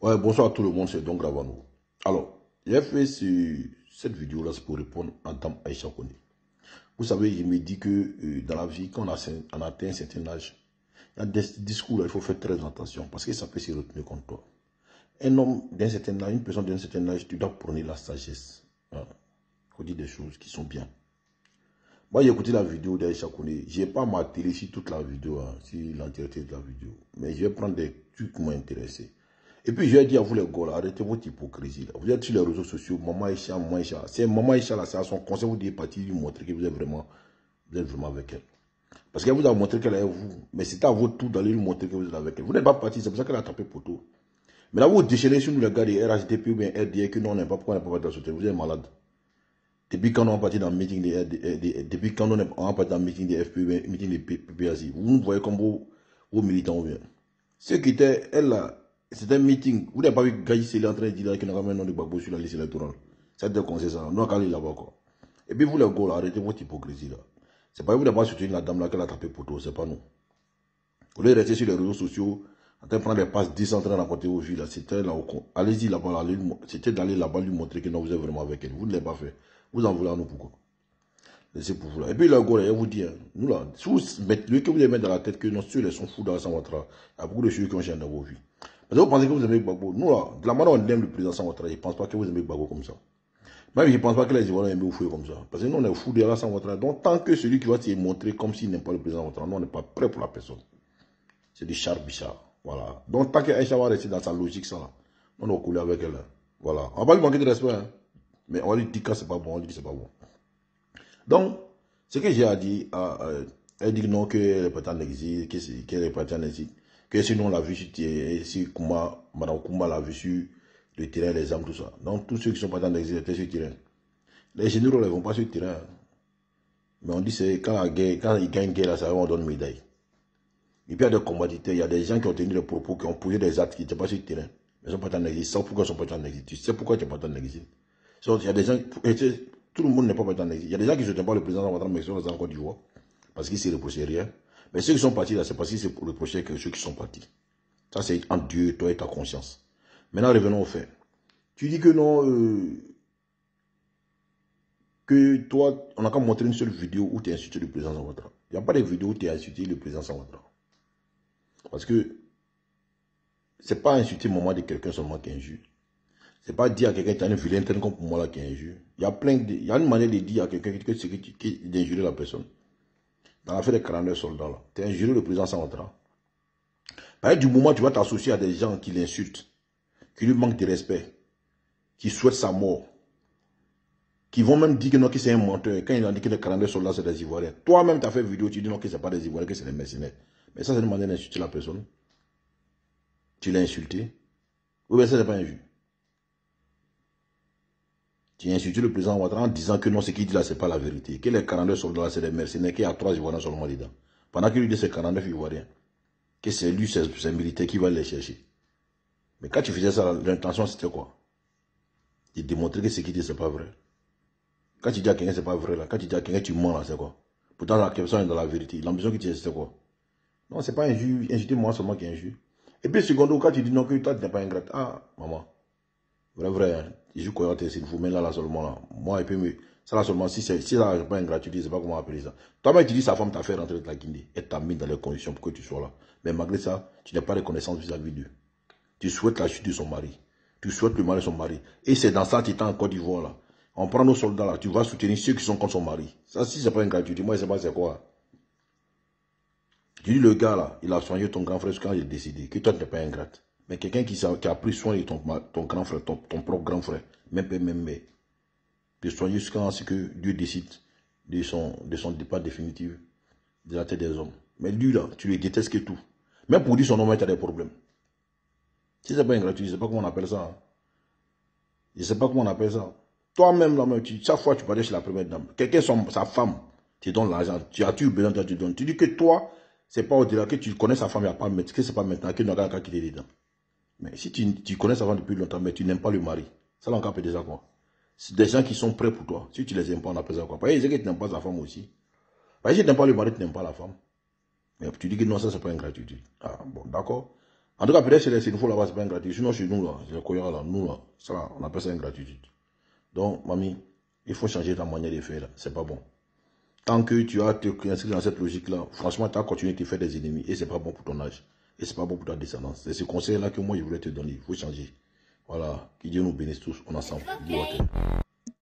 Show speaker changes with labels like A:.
A: Ouais, bonsoir à tout le monde, c'est donc Gravano. Alors, j'ai fait cette vidéo-là c'est pour répondre à Dame Aïcha Kone. Vous savez, je me dis que dans la vie, quand on atteint un certain âge, il y a des discours là, il faut faire très attention parce que ça peut se retenir contre toi. Un homme d'un certain âge, une personne d'un certain âge, tu dois prôner la sagesse. Il faut dire des choses qui sont bien. Moi, j'ai écouté la vidéo d'Aïcha Kone. Je n'ai pas maté sur toute la vidéo, hein, sur l'entièreté de la vidéo. Mais je vais prendre des trucs qui m'ont intéressé. Et puis, je vais dire à vous les gars, arrêtez votre hypocrisie. Là. Vous êtes sur les réseaux sociaux, Maman Aïcha, Maman Aïcha. C'est Maman Aïcha, là, c'est à son conseil, vous dites partir lui montrer que vous êtes vraiment avec elle. Parce qu'elle vous a montré qu'elle est vous. Mais c'est à votre tour d'aller lui montrer que vous êtes avec elle. Vous n'êtes pas parti, c'est pour ça qu'elle a tapé poteau. Mais là, vous déchaînez sur nous, les gars des RHDP ou bien RDA, que non, on n'est pas pourquoi on n'est pas parti dans ce vous êtes malade. Depuis quand on est parti dans le meeting depuis quand on est parti dans le meeting des FP, meeting des PPAC, vous voyez comme vos militants viennent. Ceux qui étaient, elle là, c'était un meeting. Vous n'avez pas vu Gaï Sélé en train de dire qu'il n'a pas mis un nom de Gbagbo sur la liste électorale. C'est un conseil ça. Nous, on a aller là-bas quoi. Et puis vous les gars, arrêtez votre hypocrisie là. C'est pas vous n'avez pas soutenu la dame là qu'elle a tapé poteau, c'est pas nous. Vous voulez rester sur les réseaux sociaux, en train de prendre des passes 10 en train de raconter vos vies là. C'était là, allez-y là-bas, c'était d'aller là-bas lui montrer que non, vous êtes vraiment avec elle. Vous ne l'avez pas fait. Vous en voulez à nous pourquoi? Laissez pour vous là. Et puis là, je vous dis, hein, nous là, si vous mettez, lui que vous avez mis dans la tête que non, ceux-là sont fous dans la Sanwatra, il y a beaucoup de choses qui ont changé dans vos vies. Parce que vous pensez que vous aimez Gbagbo. Nous là, de la manière dont on aime le président Sanwatra, je ne pense pas que vous aimez Gbagbo comme ça. Même je ne pense pas que les Ivoiriens aiment vous fouiller comme ça. Parce que nous, on est fous de la Sanwatra. Donc, tant que celui qui va se montrer comme s'il n'aime pas le président Sanwatra, nous, on n'est pas prêt pour la personne. C'est du char-bichard. Voilà. Donc, tant qu'Aïcha va rester dans sa logique, ça là, on va couler avec elle. Hein. Voilà. On va pas lui manquer de respect. Hein. Mais on va lui dire que c'est pas bon, on lui dit que c'est pas bon. Donc, ce que j'ai à dire, elle dit non, qu'elle est partie en exil, qu'elle est partie en exil, que sinon on l'a vu sur Madame Koumba l'a vu sur le terrain, les armes, tout ça. Donc, tous ceux qui sont partis en exil étaient sur le terrain. Les généraux ne vont pas sur le terrain. Mais on dit que quand ils gagnent guerre, ça va, on donne médaille. Et puis il y a des combattants, il y a des gens qui ont tenu des propos, qui ont posé des actes qui n'étaient pas sur le terrain. Mais ils sont partis en exil. Ils savent pourquoi ils sont partis en exil. Tu sais pourquoi tu es parti en exil. Il y a des gens, tout le monde n'est pas parti en exil. Il y a des gens qui ne soutiennent pas le président Ouattara, mais ils sont restés en Côte d'Ivoire. Parce qu'ils ne se reprochaient rien. Mais ceux qui sont partis là, c'est parce qu'ils se reprochaient que ceux qui sont partis. Ça, c'est en Dieu, toi et ta conscience. Maintenant, revenons au fait. Tu dis que non, que toi, on n'a qu'à montrer une seule vidéo où tu as insulté le président Ouattara. Il n'y a pas de vidéo où tu as insulté le président Ouattara. Parce que c'est pas insulter le moment de quelqu'un seulement qui est injure. C'est pas dire à quelqu'un que tu as une vilaine telle comme pour moi là qui est injure. Il y a une manière de dire à quelqu'un que c'est d'injurer la personne. Dans l'affaire des 49 soldats là, tu as injuré le président Ouattara. Par exemple, du moment où tu vas t'associer à des gens qui l'insultent, qui lui manquent de respect, qui souhaitent sa mort, qui vont même dire que non, que c'est un menteur, quand il a dit que les 42 soldats c'est des Ivoiriens. Toi-même, tu as fait vidéo, tu dis non, que ce n'est pas des Ivoiriens, que c'est des mercenaires. Mais ça, c'est une manière d'insulter la personne. Tu l'as insulté. Oui, mais ça, n'est pas injure. Tu as insulté le président Ouattara en disant que non, ce qu'il dit là, ce n'est pas la vérité. Que les 42 soldats là, c'est des mercenaires, qu'il y a 3 Ivoiriens seulement dedans. Pendant qu'il lui dit c'est 49 Ivoiriens. Que c'est lui, c'est militaire qui va les chercher. Mais quand tu faisais ça, l'intention c'était quoi? De démontrer que ce qu'il dit, c'est pas vrai. Quand tu dis à quelqu'un, c'est pas vrai là. Quand tu dis à quelqu'un, tu mens là, c'est quoi? Pourtant, la personne est dans la vérité. L'ambition que tu as, c'est quoi? Non, c'est pas injure. Insulter moi seulement qui est injure. Et puis, secondo, quand tu dis non, que toi, tu n'es pas ingrate. Ah, maman. Vrai, hein. Je joue coyote, c'est une fou, mais là seulement là. Moi, et puis, ça là seulement, si ça n'est pas ingratitude, je sais pas comment appeler ça. Toi-même, tu dis sa femme t'a fait rentrer de la Guinée. Elle t'a mis dans les conditions pour que tu sois là. Mais malgré ça, tu n'as pas de reconnaissance vis-à-vis d'eux. Tu souhaites la chute de son mari. Tu souhaites le mal de son mari. Et c'est dans ça que tu es en Côte d'Ivoire là. On prend nos soldats là, tu vas soutenir ceux qui sont contre son mari. Ça, si c'est pas ingratitude, moi je sais pas c'est quoi. Tu dis le gars là, il a soigné ton grand frère quand il est décédé, que toi tu n'es pas ingrate. Mais quelqu'un qui a pris soin de ton grand frère, ton propre grand frère, même père, même mère, de soigner jusqu'à ce que Dieu décide de son départ définitif de la tête des hommes. Mais lui là, tu le détestes que tout. Même pour dire son nom, tu as des problèmes. Si c'est pas ingratitude, je ne sais pas comment on appelle ça. Hein. Je ne sais pas comment on appelle ça. Toi-même, là, chaque fois que tu parlais chez la première dame, quelqu'un, sa femme, tu donnes l'argent, tu as-tu besoin, tu donnes. Tu dis que toi, c'est pas au-delà, que tu connais sa femme, il n'y a pas que c'est pas maintenant, que tu n'as qu'à quitter dedans. Mais si tu connais sa femme depuis longtemps, mais tu n'aimes pas le mari, ça l'en capte déjà quoi. C'est des gens qui sont prêts pour toi. Si tu les aimes pas, on appelle ça quoi. Parce que tu n'aimes pas sa femme aussi. Parce que si tu n'aimes pas le mari, tu n'aimes pas la femme. Mais tu dis que non, ça c'est pas ingratitude. Ah bon, d'accord. En tout cas, peut-être chez les Sénéfaux là-bas, c'est pas ingratitude. Sinon, chez nous, là, les Koyara, là, nous, là, ça, là, on appelle ça ingratitude. Donc, mamie, il faut changer ta manière de faire, là. C'est pas bon. Tant que tu as te inscrit dans cette logique-là, franchement, tu as continué de te faire des ennemis et c'est pas bon pour ton âge. Et c'est pas bon pour ta descendance. C'est ce conseil-là que moi, je voulais te donner. Il faut changer. Voilà. Que Dieu nous bénisse tous. On est ensemble.